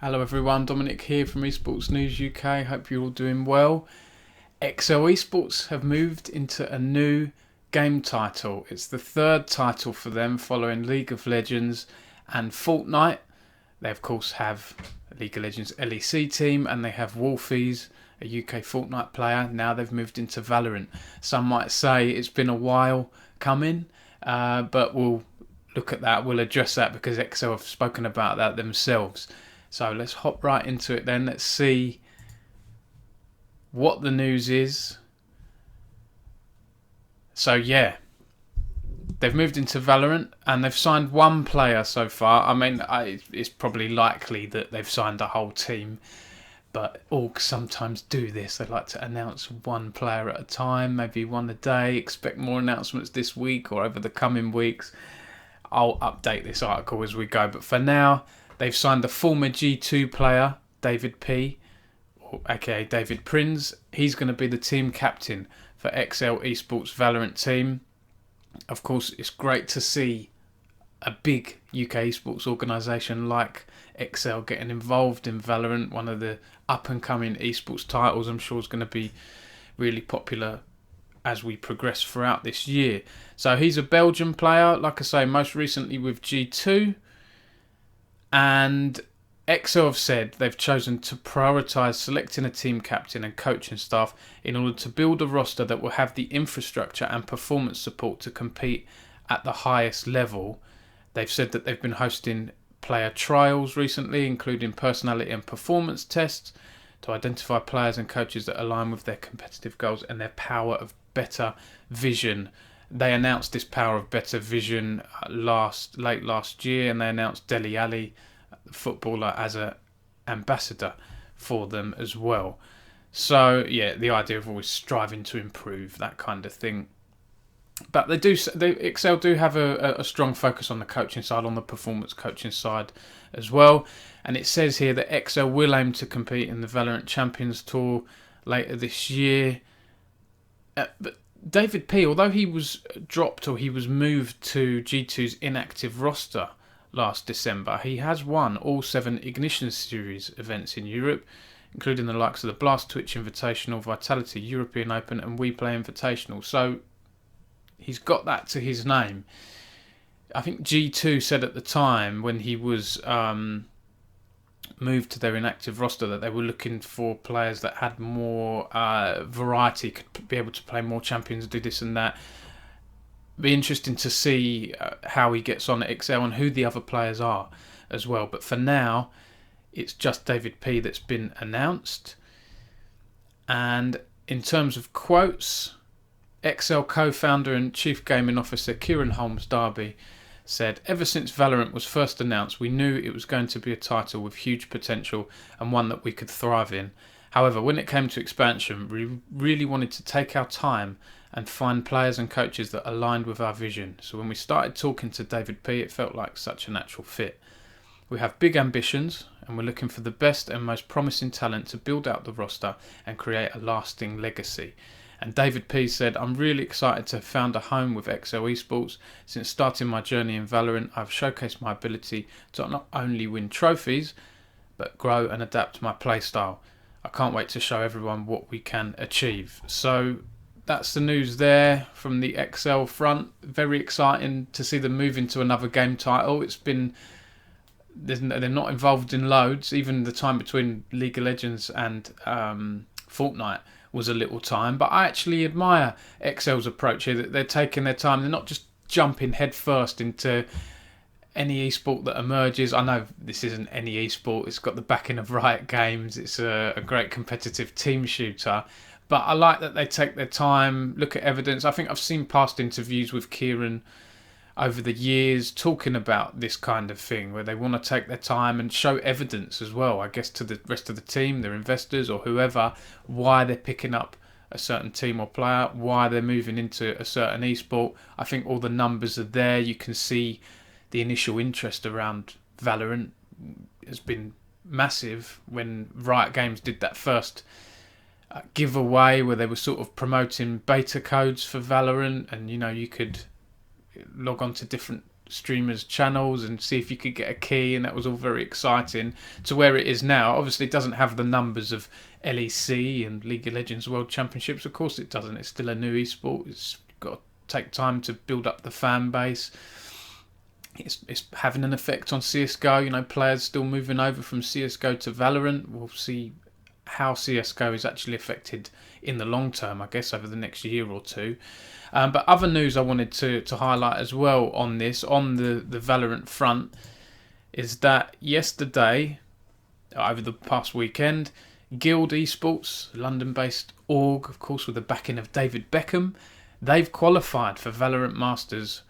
Hello everyone, Dominic here from Esports News UK. Hope you're all doing well. XL Esports have moved into a new game title. It's the third title for them following League of Legends and Fortnite. They of course have a League of Legends LEC team and they have Wolfies, a UK Fortnite player. Now they've moved into Valorant. Some might say it's been a while coming, but we'll look at that. We'll address that because XL have spoken about that themselves. So let's hop right into it then. Let's see what the news is. So yeah, they've moved into Valorant and they've signed one player so far. I mean, it's probably likely that they've signed a whole team, but orgs sometimes do this. They like to announce one player at a time, maybe one a day. Expect more announcements this week or over the coming weeks. I'll update this article as we go, but for now, they've signed the former G2 player, David P, aka David Prinz. He's going to be the team captain for XL Esports Valorant team. Of course, it's great to see a big UK esports organisation like XL getting involved in Valorant, one of the up-and-coming esports titles I'm sure is going to be really popular as we progress throughout this year. So he's a Belgian player, like I say, most recently with G2. And XO have said they've chosen to prioritise selecting a team captain and coaching staff in order to build a roster that will have the infrastructure and performance support to compete at the highest level. They've said that they've been hosting player trials recently, including personality and performance tests, to identify players and coaches that align with their competitive goals and their power of better vision. They announced this power of better vision late last year, and they announced Dele Alli, the footballer, as an ambassador for them as well. So yeah, the idea of always striving to improve, that kind of thing. But XL do have a strong focus on the coaching side, on the performance coaching side as well. And it says here that XL will aim to compete in the Valorant Champions Tour later this year. But David P, although he was dropped or he was moved to G2's inactive roster last December, he has won all 7 Ignition Series events in Europe, including the likes of the Blast Twitch Invitational, Vitality European Open and We Play Invitational. So he's got that to his name. I think G2 said at the time when he was moved to their inactive roster that they were looking for players that had more variety, could be able to play more champions, do this and that. Be interesting to see how he gets on at XL and who the other players are as well. But for now, it's just David P that's been announced. And in terms of quotes, XL co-founder and chief gaming officer Kieran Holmes Darby said, "Ever since Valorant was first announced, we knew it was going to be a title with huge potential and one that we could thrive in. However, when it came to expansion, we really wanted to take our time and find players and coaches that aligned with our vision. So when we started talking to David P, it felt like such a natural fit. We have big ambitions and we're looking for the best and most promising talent to build out the roster and create a lasting legacy." And David P said, "I'm really excited to have found a home with XL Esports. Since starting my journey in Valorant, I've showcased my ability to not only win trophies, but grow and adapt my playstyle. I can't wait to show everyone what we can achieve." So that's the news there from the XL front. Very exciting to see them move into another game title. They're not involved in loads. Even the time between League of Legends and Fortnite was a little time, but I actually admire XL's approach here, that they're taking their time. They're not just jumping headfirst into any esport that emerges. I know this isn't any esport, it's got the backing of Riot Games, it's a great competitive team shooter, but I like that they take their time, look at evidence. I think I've seen past interviews with Kieran over the years talking about this kind of thing, where they want to take their time and show evidence as well, I guess, to the rest of the team, their investors or whoever, why they're picking up a certain team or player, why they're moving into a certain esport. I think all the numbers are there. You can see the initial interest around Valorant has been massive. When Riot Games did that first giveaway where they were sort of promoting beta codes for Valorant, and you could log on to different streamers' channels and see if you could get a key, and that was all very exciting. To where it is now, obviously it doesn't have the numbers of LEC and League of Legends World Championships. Of course it doesn't. It's still a new esport. It's got to take time to build up the fan base. It's having an effect on CSGO. You know, players still moving over from CSGO to Valorant. We'll see how CSGO is actually affected in the long term, I guess, over the next year or two. But other news I wanted to highlight as well on this, on the Valorant front, is that yesterday, over the past weekend, Guild Esports, London-based org, of course, with the backing of David Beckham, they've qualified for Valorant Masters,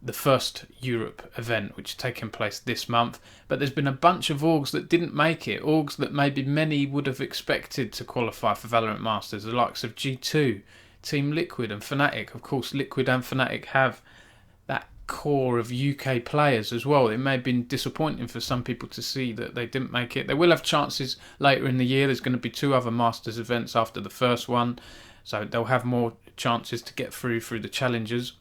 the first Europe event, which is taking place this month. But there's been a bunch of orgs that didn't make it, orgs that maybe many would have expected to qualify for Valorant Masters, the likes of G2, Team Liquid and Fnatic. Of course, Liquid and Fnatic have that core of UK players as well. It may have been disappointing for some people to see that they didn't make it. They will have chances later in the year. There's going to be 2 other Masters events after the first one, so they'll have more chances to get through the challenges.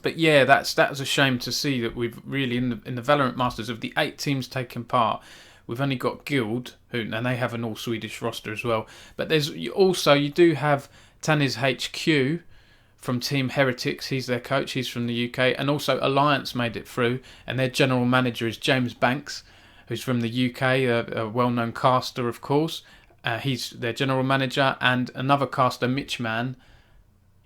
But yeah, that's a shame to see that we've really in the Valorant Masters, of the 8 teams taking part, we've only got Guild, and they have an all Swedish roster as well. But you do have Tannis HQ from Team Heretics. He's their coach. He's from the UK, and also Alliance made it through, and their general manager is James Banks, who's from the UK, a well-known caster, of course. He's their general manager, and another caster, Mitch Mann.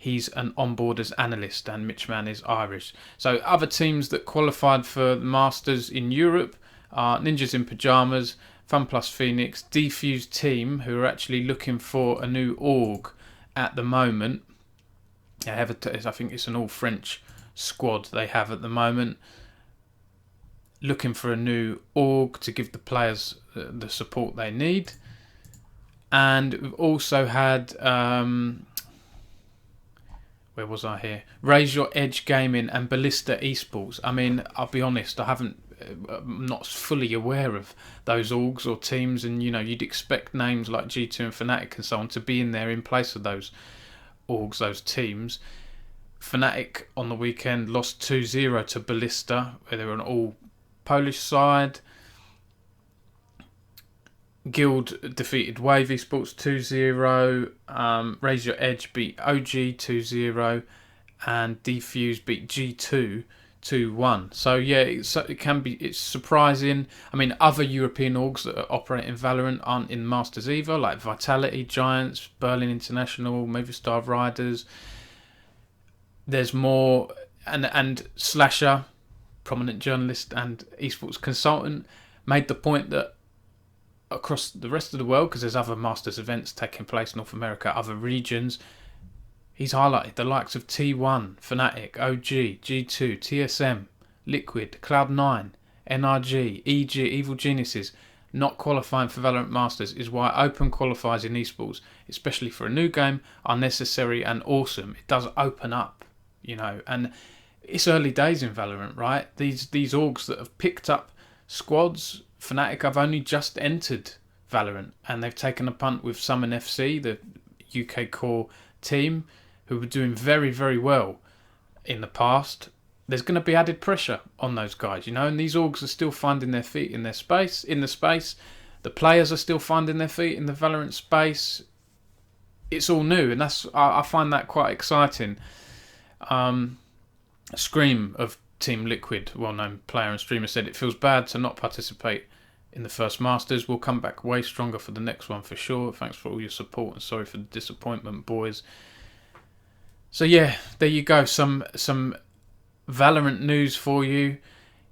He's an onboarders analyst, and Mitch Mann is Irish. So other teams that qualified for the Masters in Europe are Ninjas in Pyjamas, Fun Plus Phoenix, Defuse Team, who are actually looking for a new org at the moment. I think it's an all-French squad they have at the moment, looking for a new org to give the players the support they need. And we've also had... where was I here? Raise Your Edge Gaming and Ballista Esports. I mean, I'll be honest, I'm not fully aware of those orgs or teams, and you know, you'd expect names like G2 and Fnatic and so on to be in there in place of those orgs, those teams. Fnatic on the weekend lost 2-0 to Ballista, where they were an all Polish side. Guild defeated Wave Esports 2-0. Raise Your Edge beat OG 2-0, and Defuse beat G2 2-1. So yeah, it's surprising. I mean, other European orgs that operate in Valorant aren't in Masters either, like Vitality, Giants, Berlin International, Movistar Riders. There's more, and Slasher, prominent journalist and esports consultant, made the point that across the rest of the world, because there's other Masters events taking place in North America, other regions, he's highlighted the likes of T1, Fnatic, OG, G2, TSM, Liquid, Cloud9, NRG, EG, Evil Geniuses not qualifying for Valorant Masters is why open qualifiers in esports, especially for a new game, are necessary and awesome. It does open up, you know, and it's early days in Valorant, right? These orgs that have picked up squads. Fnatic have only just entered Valorant, and they've taken a punt with Summon FC, the UK core team, who were doing very, very well in the past. There's going to be added pressure on those guys, you know, and these orgs are still finding their feet in the space. The players are still finding their feet in the Valorant space. It's all new, and I find that quite exciting. Scream of Team Liquid, well-known player and streamer, said it feels bad to not participate in the first Masters. We'll come back way stronger for the next one for sure. Thanks for all your support, and sorry for the disappointment, boys. So yeah, there you go. Some Valorant news for you.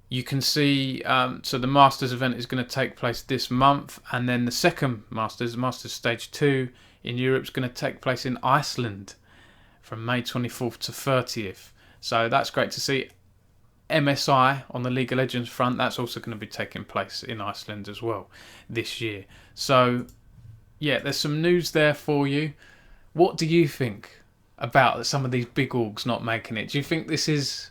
You can see, so the Masters event is going to take place this month, and then the second Masters Stage 2 in Europe, is going to take place in Iceland from May 24th to 30th. So that's great to see. MSI on the League of Legends front, that's also going to be taking place in Iceland as well this year. So yeah, there's some news there for you. What do you think about some of these big orgs not making it? Do you think this is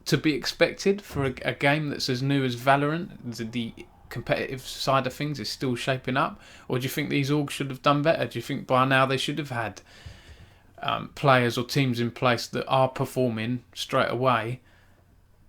to be expected for a game that's as new as Valorant? The competitive side of things is still shaping up, or do you think these orgs should have done better? Do you think by now they should have had players or teams in place that are performing straight away,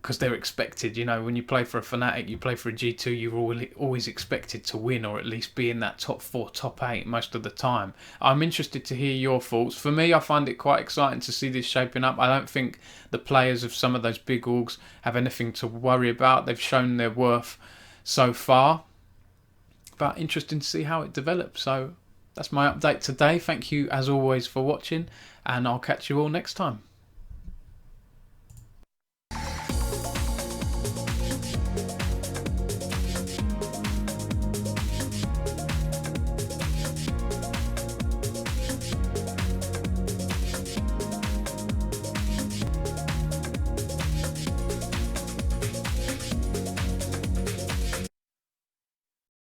because they're expected. When you play for a Fnatic, you play for a G2, you're always expected to win, or at least be in that top 4, top 8 most of the time. I'm interested to hear your thoughts. For me, I find it quite exciting to see this shaping up. I don't think the players of some of those big orgs have anything to worry about. They've shown their worth so far, but interesting to see how it develops. So that's my update today. Thank you as always for watching, and I'll catch you all next time.